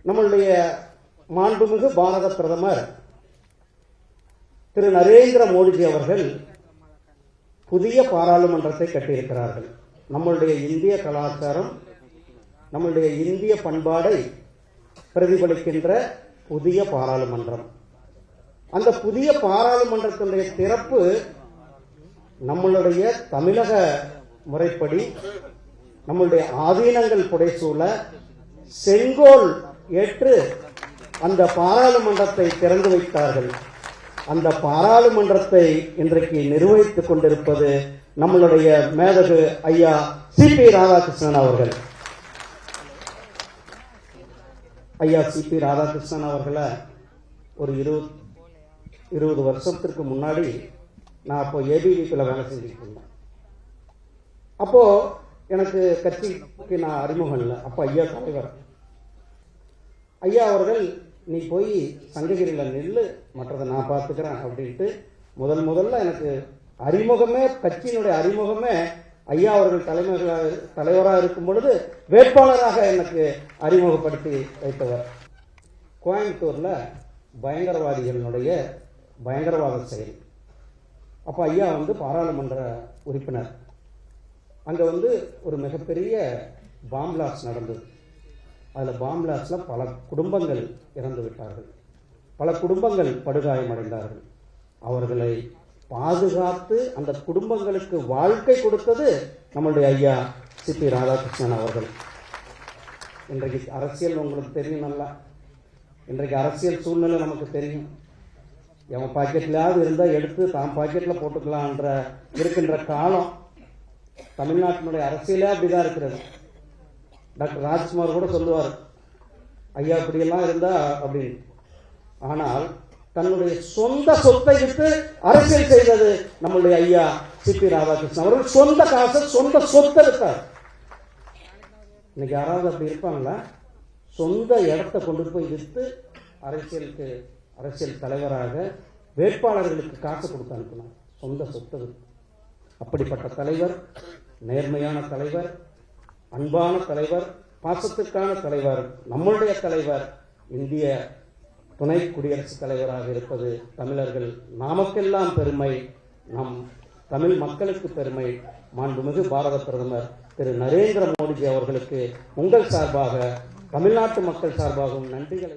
நம்முடைய மாண்புமிகு பாரத பிரதமர் திரு நரேந்திர மோடிஜி அவர்கள் புதிய பாராளுமன்றத்தை கட்டியிருக்கிறார்கள். நம்முடைய இந்திய கலாச்சாரம், நம்முடைய இந்திய பண்பாடை பிரதிபலிக்கின்ற புதிய பாராளுமன்றம். அந்த புதிய பாராளுமன்றத்தினுடைய திறப்பு நம்மளுடைய தமிழக முறைப்படி நம்முடைய ஆதீனங்கள் புடைசூழ செங்கோல் ஏற்று அந்த பாராளுமன்றத்தை திறந்து வைத்தார்கள். அந்த பாராளுமன்றத்தை இன்றைக்கு நிர்வகித்துக் கொண்டிருப்பது நம்மளுடைய மேதகு ஐயா சி.பி. ராதாகிருஷ்ணன் அவர்கள். ஐயா சி.பி. ராதாகிருஷ்ணன் அவர்களை ஒரு 20 வருஷத்திற்கு முன்னாடி நான் அப்போ ஏபிவிபியில் வேலை செஞ்சுட்டு இருந்தேன். அப்போ எனக்கு கட்சிக்கு நான் அறிமுகம் இல்லை. அப்போ ஐயா தலைவர் ஐயா அவர்கள், நீ போய் சங்ககிரியில் நில்லு, மற்றதை நான் பார்த்துக்கிறேன் அப்படின்ட்டு முதல்ல எனக்கு அறிமுகமே, கட்சியினுடைய அறிமுகமே ஐயா அவர்கள் தலைவராக இருக்கும் பொழுது வேட்பாளராக எனக்கு அறிமுகப்படுத்தி வைத்தவர். கோயம்புத்தூர்ல பயங்கரவாதிகளுடைய பயங்கரவாத செயல். அப்போ ஐயா பாராளுமன்ற உறுப்பினர். அங்கே ஒரு மிகப்பெரிய பாம் பிளாஸ்ட் நடந்தது. அதில் பாம் பிளாஸ்ட்ல பல குடும்பங்கள் இறந்து விட்டார்கள், பல குடும்பங்கள் படுகாயமடைந்தார்கள். அவர்களை பாதுகாத்து அந்த குடும்பங்களுக்கு வாழ்க்கை கொடுத்தது நம்மளுடைய ஐயா சி.பி. ராதாகிருஷ்ணன் அவர்கள். இன்றைக்கு அரசியல் உங்களுக்கு தெரியும் நல்லா. இன்றைக்கு அரசியல் சூழ்நிலை நமக்கு தெரியும். எவன் பாக்கெட்லையாவது இருந்தால் எடுத்து தான் பாக்கெட்டில் போட்டுக்கலான்ற இருக்கின்ற காலம் தமிழ்நாட்டினுடைய அரசியலே அப்படிதான் இருக்கிறது. டாக்டர் ராஜ்குமார் கூட சொல்லுவார், ஐயா இப்படியெல்லாம் இருந்தா அப்படின்னு. ஆனால் தன்னுடைய சொந்த சொத்தை விட்டு அரசியல் செய்தது நம்மளுடைய ஐயா சி.பி. ராதாகிருஷ்ணன் அவர்கள். சொந்த காசை, சொந்த சொத்தை விட்டார். இன்னைக்கு யாராவது அப்படி இருப்பாங்களா? சொந்த இடத்தை கொண்டு போய் விற்று அரசியல் தலைவராக வேட்பாளர்களுக்கு காசு கொடுத்து அனுப்பினார், சொந்த சொத்தை விற்று. அப்படிப்பட்ட தலைவர், நேர்மையான தலைவர், அன்பான தலைவர், பாசத்துக்கான தலைவர், நம்முடைய தலைவர், இந்திய துணை குடியரசுத் தலைவராக இருப்பது தமிழர்கள் நாமக்கெல்லாம் பெருமை, நம் தமிழ் மக்களுக்கு பெருமை. மாண்புமிகு பாரத பிரதமர் திரு நரேந்திர மோடிஜி அவர்களுக்கு உங்கள் சார்பாக, தமிழ்நாட்டு மக்கள் சார்பாகவும் நன்றிகளை